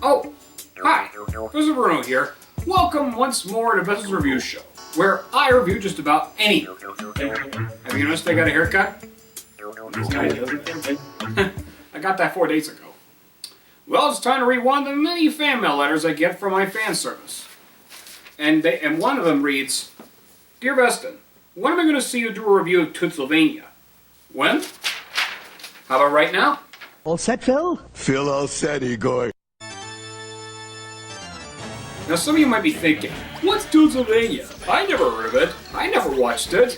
Oh, hi, this is Bruno here. Welcome once more to Veston's Review Show, where I review just about anything. Have you noticed I got a haircut? I got that 4 days ago. Well, it's time to read one of the many fan mail letters I get from my fan service. And one of them reads, Dear Veston, when am I going to see you do a review of Toonsylvania? When? How about right now? All set, Phil? Phil all set, Igor. Now some of you might be thinking, what's Toonsylvania? I never heard of it. I never watched it.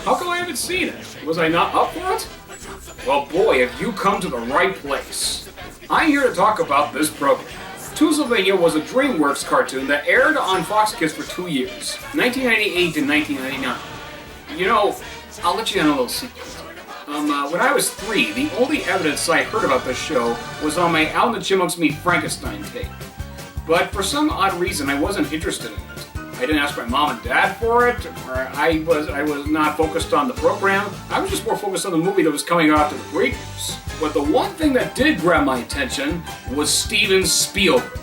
How come I haven't seen it? Was I not up for it? Well boy, have you come to the right place. I'm here to talk about this program. Toonsylvania was a DreamWorks cartoon that aired on Fox Kids for 2 years, 1998 to 1999. You know, I'll let you in on a little secret. When I was 3, the only evidence I heard about this show was on my Alvin and the Chipmunks Meet Frankenstein tape. But for some odd reason, I wasn't interested in it. I didn't ask my mom and dad for it, or I was not focused on the program. I was just more focused on the movie that was coming out after the previews. But the one thing that did grab my attention was Steven Spielberg.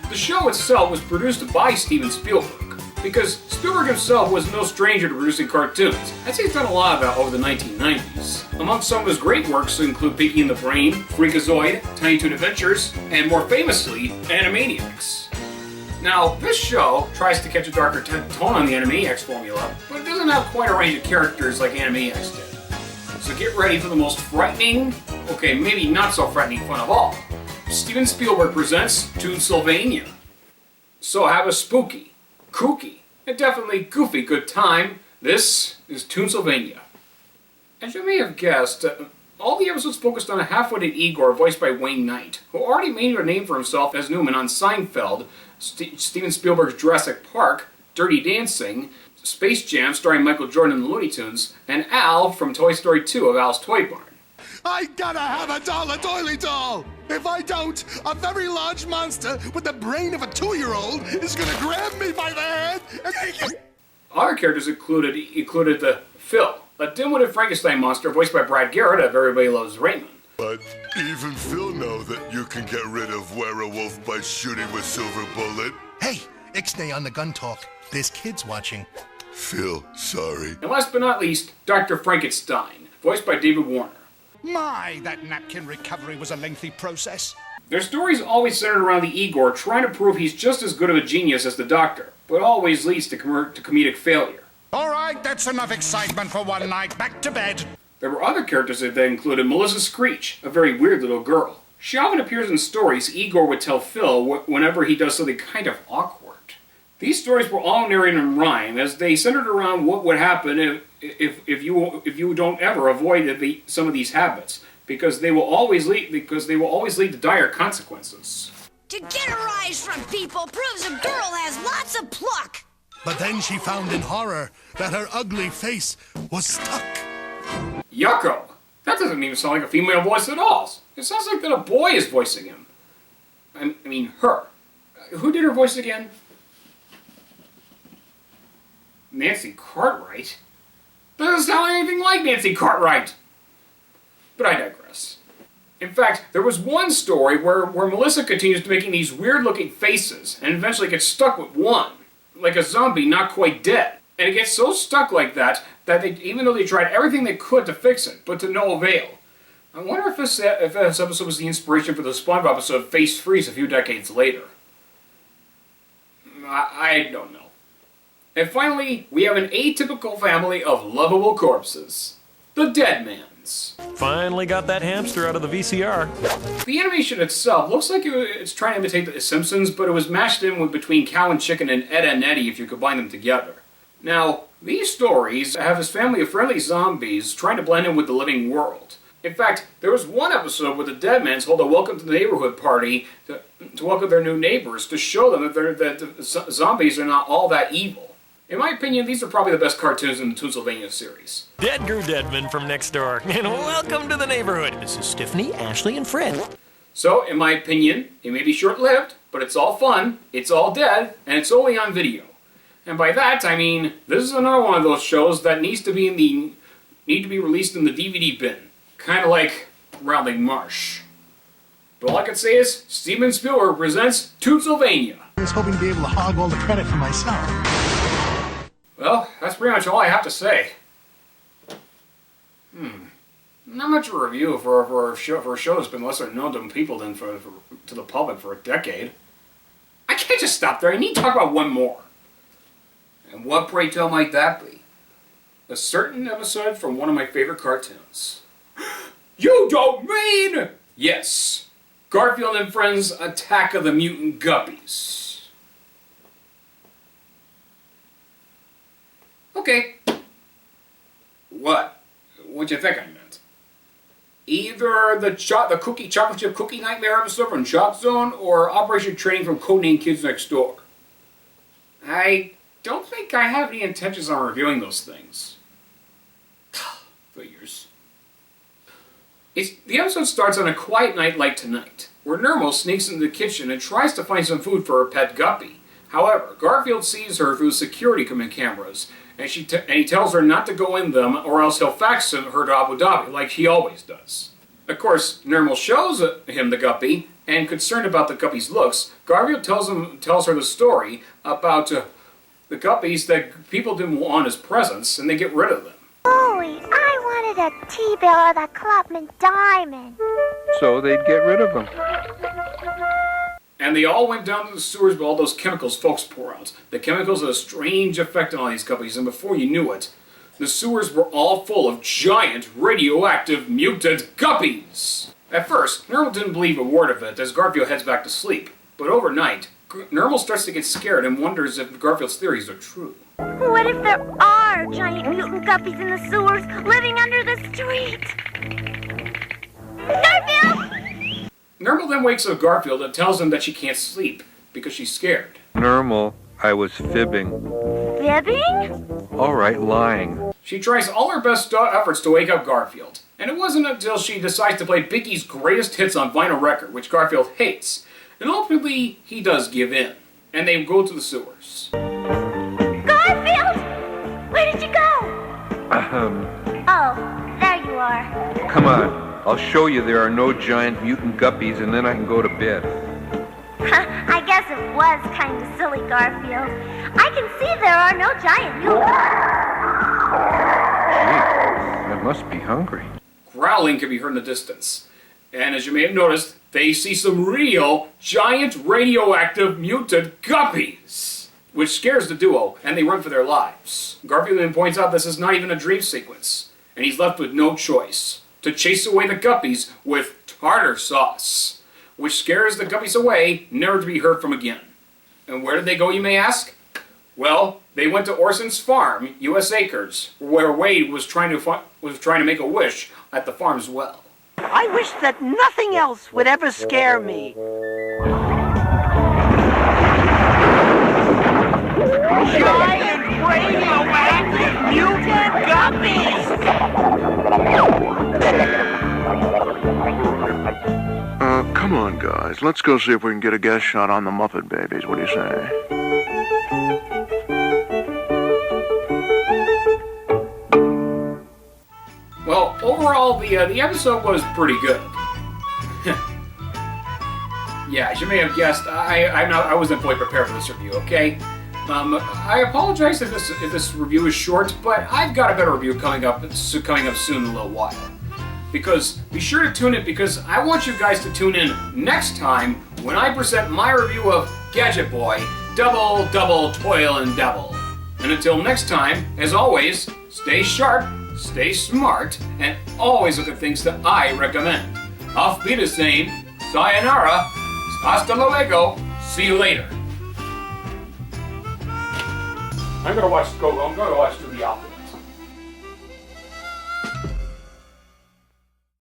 The show itself was produced by Steven Spielberg, because Spielberg himself was no stranger to producing cartoons. I'd say he's done a lot of that over the 1990s. Among some of his great works include Pinky and the Brain, Freakazoid, Tiny Toon Adventures, and more famously, Animaniacs. Now, this show tries to catch a darker tone on the Animaniacs formula, but it doesn't have quite a range of characters like Animaniacs did. So get ready for the most frightening, okay, maybe not so frightening fun of all. Steven Spielberg presents Toonsylvania. So have a spooky, kooky, and definitely goofy good time. This is Toonsylvania. As you may have guessed, all the episodes focused on a half-witted Igor voiced by Wayne Knight, who already made a name for himself as Newman on Seinfeld, Steven Spielberg's Jurassic Park, Dirty Dancing, Space Jam starring Michael Jordan and the Looney Tunes, and Al from Toy Story 2 of Al's Toy Barn. I gotta have a doily doll! If I don't, a very large monster with the brain of a 2-year-old is gonna grab me by the head and... Other characters included the Phil, a dim-witted Frankenstein monster voiced by Brad Garrett of Everybody Loves Raymond. But even Phil knows that you can get rid of werewolf by shooting with silver bullet. Hey, Ixnay on the gun talk. There's kids watching. Phil, sorry. And last but not least, Dr. Frankenstein, voiced by David Warner. My, that napkin recovery was a lengthy process. Their stories always centered around the Igor trying to prove he's just as good of a genius as the Doctor, but always leads to comedic failure. All right, that's enough excitement for one night. Back to bed. There were other characters that included Melissa Screech, a very weird little girl. She often appears in stories Igor would tell Phil whenever he does something kind of awkward. These stories were all narrated in rhyme, as they centered around what would happen if you don't ever avoid some of these habits, because they will always lead to dire consequences. To get a rise from people proves a girl has lots of pluck. But then she found in horror that her ugly face was stuck. Yucko! That doesn't even sound like a female voice at all. It sounds like that a boy is voicing him. I mean, her. Who did her voice again? Nancy Cartwright? That doesn't sound anything like Nancy Cartwright! But I digress. In fact, there was one story where Melissa continues to making these weird-looking faces, and eventually gets stuck with one. Like a zombie not quite dead. And it gets so stuck like that even though they tried everything they could to fix it, but to no avail. I wonder if this episode was the inspiration for the SpongeBob episode Face Freeze a few decades later. I don't know. And finally, we have an atypical family of lovable corpses. The Deadmans. Finally got that hamster out of the VCR. The animation itself looks like it's trying to imitate The Simpsons, but it was mashed in between Cow and Chicken and Ed and Eddie if you combine them together. Now, these stories have this family of friendly zombies trying to blend in with the living world. In fact, there was one episode where the Deadmans hold a welcome to the neighborhood party to welcome their new neighbors, to show them that the zombies are not all that evil. In my opinion, these are probably the best cartoons in the Toonsylvania series. Dead Drew Deadman from next door, and welcome to the neighborhood. This is Stephanie, Ashley, and Fred. So, in my opinion, it may be short-lived, but it's all fun, it's all dead, and it's only on video. And by that, I mean, this is another one of those shows that needs to be in the need to be released in the DVD bin. Kind of like Rowling Marsh. But all I can say is, Steven Spielberg presents Toonsylvania. I was hoping to be able to hog all the credit for myself. Well, that's pretty much all I have to say. Not much of a review for a show that's been lesser known to people than to the public for a decade. I can't just stop there. I need to talk about one more. And what, pray tell, might that be? A certain episode from one of my favorite cartoons. You don't mean... Yes. Garfield and Friends' Attack of the Mutant Guppies. Okay. What? What'd you think I meant? Either the chocolate chip cookie nightmare episode from Chop Zone or Operation Training from Codename Kids Next Door. I don't think I have any intentions on reviewing those things. Figures. The episode starts on a quiet night like tonight, where Nermal sneaks into the kitchen and tries to find some food for her pet guppy. However, Garfield sees her through security cameras, and he tells her not to go in them or else he'll fax her to Abu Dhabi, like he always does. Of course, Nermal shows him the guppy, and concerned about the guppy's looks, Garfield tells her the story about the guppies that people didn't want as presents, and they get rid of them. Louie, I wanted a T-bill or the Clubman Diamond. So they'd get rid of them. And they all went down to the sewers with all those chemicals folks pour out. The chemicals had a strange effect on all these guppies, and before you knew it, the sewers were all full of giant, radioactive, mutant guppies! At first, Nermal didn't believe a word of it as Garfield heads back to sleep. But overnight, Nermal starts to get scared and wonders if Garfield's theories are true. What if there are giant mutant guppies in the sewers living under the street? Garfield! Nermal then wakes up Garfield and tells him that she can't sleep because she's scared. Nermal, I was fibbing. Fibbing? All right, lying. She tries all her best efforts to wake up Garfield, and it wasn't until she decides to play Biggie's greatest hits on vinyl record, which Garfield hates, and ultimately he does give in, and they go to the sewers. Garfield! Where did you go? Oh, there you are. Come on. I'll show you there are no giant mutant guppies, and then I can go to bed. I guess it was kind of silly, Garfield. I can see there are no giant mutants. Gee, I must be hungry. Growling can be heard in the distance. And as you may have noticed, they see some real, giant, radioactive, mutant guppies! Which scares the duo, and they run for their lives. Garfield then points out this is not even a dream sequence, and he's left with no choice. To chase away the guppies with tartar sauce, which scares the guppies away, never to be heard from again. And where did they go, you may ask? Well, they went to Orson's farm, U.S. Acres, where Wade was trying to make a wish at the farm as well. I wish that nothing else would ever scare me. Giant radioactive mutant guppies! Come on, guys. Let's go see if we can get a guest shot on the Muppet Babies. What do you say? Well, overall, the episode was pretty good. Yeah, as you may have guessed, I wasn't fully prepared for this review, okay? I apologize if this review is short, but I've got a better review coming up soon in a little while. Because be sure to tune in, because I want you guys to tune in next time when I present my review of Gadget Boy, Double, Double, Toil and Double. And until next time, as always, stay sharp, stay smart, and always look at things that I recommend. Auf Wiedersehen, sayonara, hasta luego, see you later. I'm gonna watch The Office.